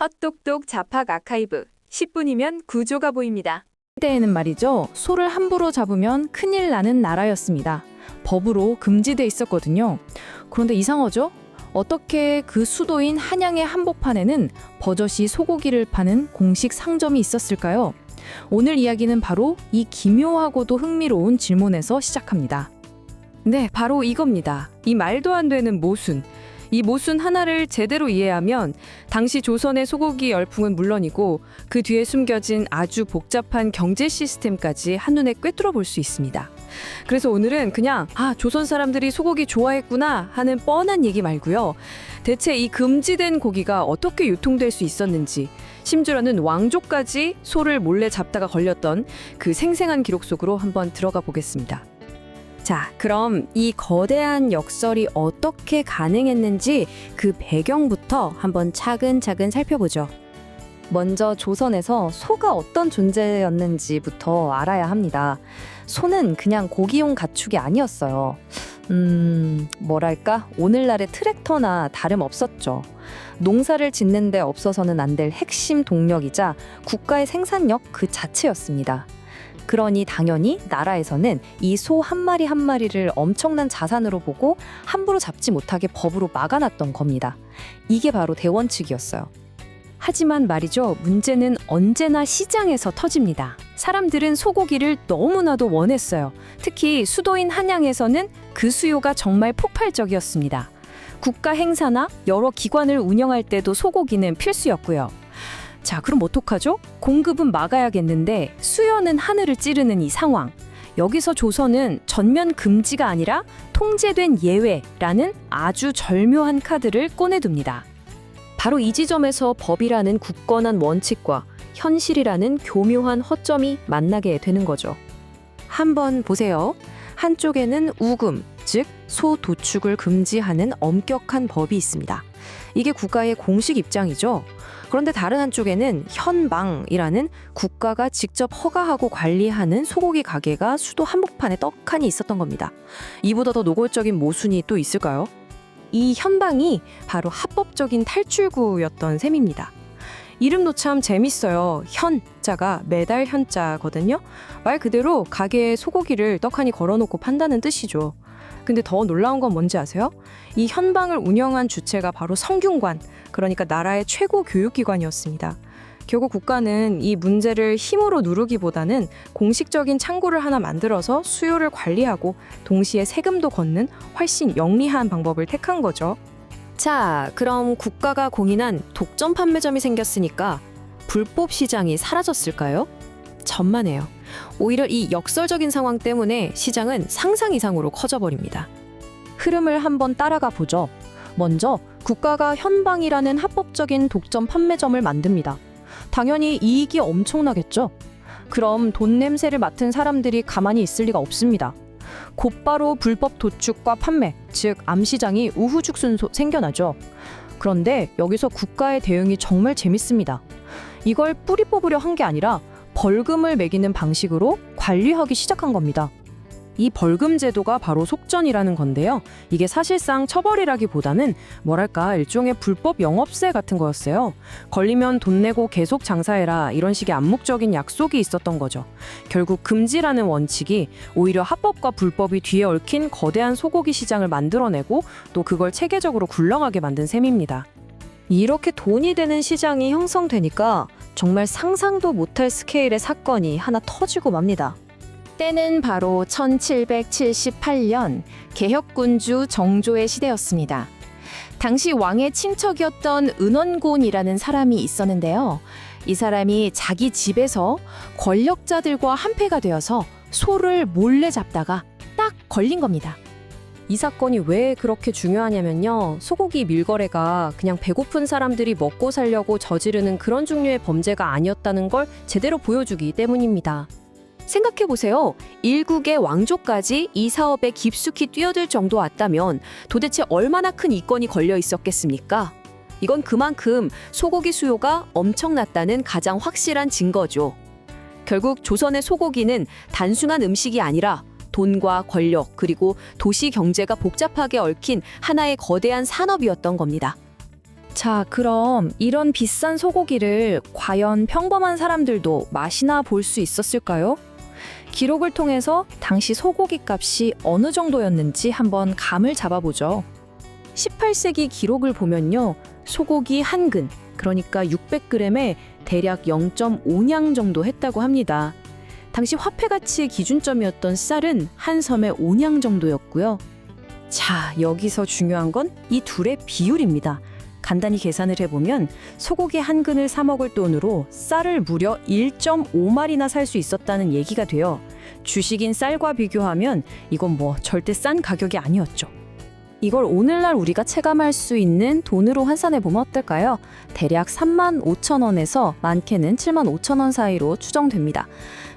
헛똑똑 잡학 아카이브 10분이면 구조가 보입니다. 때에는 말이죠. 소를 함부로 잡으면 큰일 나는 나라였습니다. 법으로 금지돼 있었거든요. 그런데 이상하죠? 어떻게 그 수도인 한양의 한복판에는 버젓이 소고기를 파는 공식 상점이 있었을까요? 오늘 이야기는 바로 이 기묘하고도 흥미로운 질문에서 시작합니다. 네, 바로 이겁니다. 이 말도 안 되는 모순. 이 모순 하나를 제대로 이해하면 당시 조선의 소고기 열풍은 물론이고 그 뒤에 숨겨진 아주 복잡한 경제 시스템까지 한눈에 꿰뚫어 볼 수 있습니다. 그래서 오늘은 그냥 조선 사람들이 소고기 좋아했구나 하는 뻔한 얘기 말고요. 대체 이 금지된 고기가 어떻게 유통될 수 있었는지, 심지어는 왕족까지 소를 몰래 잡다가 걸렸던 그 생생한 기록 속으로 한번 들어가 보겠습니다. 자, 그럼 이 거대한 역설이 어떻게 가능했는지 그 배경부터 한번 차근차근 살펴보죠. 먼저 조선에서 소가 어떤 존재였는지부터 알아야 합니다. 소는 그냥 고기용 가축이 아니었어요. 뭐랄까? 오늘날의 트랙터나 다름없었죠. 농사를 짓는 데 없어서는 안 될 핵심 동력이자 국가의 생산력 그 자체였습니다. 그러니 당연히 나라에서는 이 소 한 마리 한 마리를 엄청난 자산으로 보고 함부로 잡지 못하게 법으로 막아놨던 겁니다. 이게 바로 대원칙이었어요. 하지만 말이죠, 문제는 언제나 시장에서 터집니다. 사람들은 소고기를 너무나도 원했어요. 특히 수도인 한양에서는 그 수요가 정말 폭발적이었습니다. 국가 행사나 여러 기관을 운영할 때도 소고기는 필수였고요. 자, 그럼 어떡하죠? 공급은 막아야겠는데 수요는 하늘을 찌르는 이 상황. 여기서 조선은 전면 금지가 아니라 통제된 예외라는 아주 절묘한 카드를 꺼내둡니다. 바로 이 지점에서 법이라는 굳건한 원칙과 현실이라는 교묘한 허점이 만나게 되는 거죠. 한번 보세요. 한쪽에는 우금, 즉 소 도축을 금지하는 엄격한 법이 있습니다. 이게 국가의 공식 입장이죠. 그런데 다른 한쪽에는 현방이라는 국가가 직접 허가하고 관리하는 소고기 가게가 수도 한복판에 떡하니 있었던 겁니다. 이보다 더 노골적인 모순이 또 있을까요? 이 현방이 바로 합법적인 탈출구였던 셈입니다. 이름도 참 재밌어요. 현자가 매달 현자거든요. 말 그대로 가게에 소고기를 떡하니 걸어놓고 판다는 뜻이죠. 근데 더 놀라운 건 뭔지 아세요? 이 현방을 운영한 주체가 바로 성균관, 그러니까 나라의 최고 교육기관이었습니다. 결국 국가는 이 문제를 힘으로 누르기보다는 공식적인 창구를 하나 만들어서 수요를 관리하고 동시에 세금도 걷는 훨씬 영리한 방법을 택한 거죠. 자, 그럼 국가가 공인한 독점 판매점이 생겼으니까 불법 시장이 사라졌을까요? 천만에요. 오히려 이 역설적인 상황 때문에 시장은 상상 이상으로 커져버립니다. 흐름을 한번 따라가 보죠. 먼저 국가가 현방이라는 합법적인 독점 판매점을 만듭니다. 당연히 이익이 엄청나겠죠. 그럼 돈 냄새를 맡은 사람들이 가만히 있을 리가 없습니다. 곧바로 불법 도축과 판매, 즉 암시장이 우후죽순 생겨나죠. 그런데 여기서 국가의 대응이 정말 재밌습니다. 이걸 뿌리 뽑으려 한 게 아니라 벌금을 매기는 방식으로 관리하기 시작한 겁니다. 이 벌금 제도가 바로 속전이라는 건데요. 이게 사실상 처벌이라기보다는 뭐랄까 일종의 불법 영업세 같은 거였어요. 걸리면 돈 내고 계속 장사해라 이런 식의 암묵적인 약속이 있었던 거죠. 결국 금지라는 원칙이 오히려 합법과 불법이 뒤에 얽힌 거대한 소고기 시장을 만들어내고 또 그걸 체계적으로 굴러가게 만든 셈입니다. 이렇게 돈이 되는 시장이 형성되니까 정말 상상도 못할 스케일의 사건이 하나 터지고 맙니다. 때는 바로 1778년 개혁군주 정조의 시대였습니다. 당시 왕의 친척이었던 은원곤이라는 사람이 있었는데요. 이 사람이 자기 집에서 권력자들과 한패가 되어서 소를 몰래 잡다가 딱 걸린 겁니다. 이 사건이 왜 그렇게 중요하냐면요. 소고기 밀거래가 그냥 배고픈 사람들이 먹고 살려고 저지르는 그런 종류의 범죄가 아니었다는 걸 제대로 보여주기 때문입니다. 생각해보세요. 일국의 왕족까지 이 사업에 깊숙이 뛰어들 정도였다면 도대체 얼마나 큰 이권이 걸려 있었겠습니까? 이건 그만큼 소고기 수요가 엄청났다는 가장 확실한 증거죠. 결국 조선의 소고기는 단순한 음식이 아니라 돈과 권력 그리고 도시 경제가 복잡하게 얽힌 하나의 거대한 산업이었던 겁니다. 자, 그럼 이런 비싼 소고기를 과연 평범한 사람들도 맛이나 볼 수 있었을까요? 기록을 통해서 당시 소고기 값이 어느 정도였는지 한번 감을 잡아보죠. 18세기 기록을 보면요. 소고기 한 근, 그러니까 600g에 대략 0.5냥 정도 했다고 합니다. 당시 화폐 가치의 기준점이었던 쌀은 한 섬에 5냥 정도였고요. 자, 여기서 중요한 건 이 둘의 비율입니다. 간단히 계산을 해보면 소고기 한 근을 사 먹을 돈으로 쌀을 무려 1.5마리나 살 수 있었다는 얘기가 돼요. 주식인 쌀과 비교하면 이건 뭐 절대 싼 가격이 아니었죠. 이걸 오늘날 우리가 체감할 수 있는 돈으로 환산해보면 어떨까요? 대략 35,000원에서 많게는 75,000원 사이로 추정됩니다.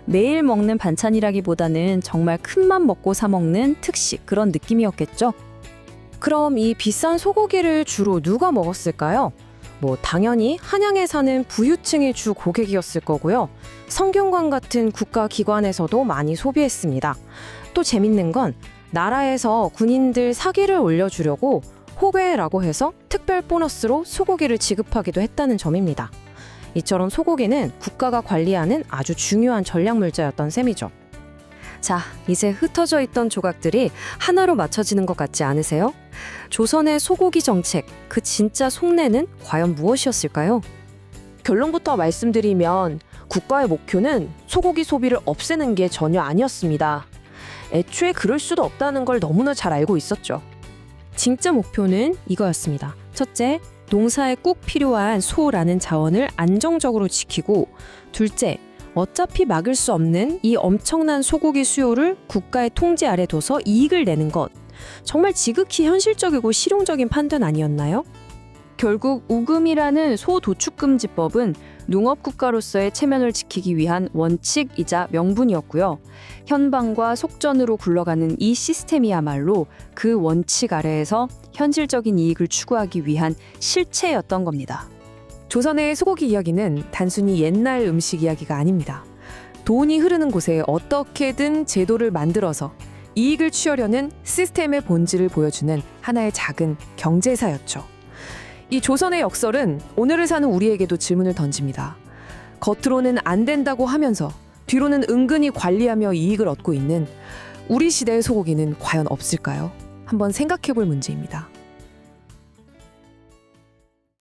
매일 먹는 반찬이라기보다는 정말 큰맘 먹고 사 먹는 특식, 그런 느낌이었겠죠? 그럼 이 비싼 소고기를 주로 누가 먹었을까요? 당연히 한양에 사는 부유층의 주 고객이었을 거고요. 성균관 같은 국가기관에서도 많이 소비했습니다. 또 재밌는 건 나라에서 군인들 사기를 올려주려고 호괴라고 해서 특별 보너스로 소고기를 지급하기도 했다는 점입니다. 이처럼 소고기는 국가가 관리하는 아주 중요한 전략 물자였던 셈이죠. 자, 이제 흩어져 있던 조각들이 하나로 맞춰지는 것 같지 않으세요? 조선의 소고기 정책, 그 진짜 속내는 과연 무엇이었을까요? 결론부터 말씀드리면 국가의 목표는 소고기 소비를 없애는 게 전혀 아니었습니다. 애초에 그럴 수도 없다는 걸 너무나 잘 알고 있었죠. 진짜 목표는 이거였습니다. 첫째, 농사에 꼭 필요한 소라는 자원을 안정적으로 지키고, 둘째, 어차피 막을 수 없는 이 엄청난 소고기 수요를 국가의 통제 아래 둬서 이익을 내는 것. 정말 지극히 현실적이고 실용적인 판단 아니었나요? 결국 우금이라는 소도축금지법은 농업국가로서의 체면을 지키기 위한 원칙이자 명분이었고요. 현방과 속전으로 굴러가는 이 시스템이야말로 그 원칙 아래에서 현실적인 이익을 추구하기 위한 실체였던 겁니다. 조선의 소고기 이야기는 단순히 옛날 음식 이야기가 아닙니다. 돈이 흐르는 곳에 어떻게든 제도를 만들어서 이익을 취하려는 시스템의 본질을 보여주는 하나의 작은 경제사였죠. 이 조선의 역설은 오늘을 사는 우리에게도 질문을 던집니다. 겉으로는 안 된다고 하면서 뒤로는 은근히 관리하며 이익을 얻고 있는 우리 시대의 소고기는 과연 없을까요? 한번 생각해 볼 문제입니다.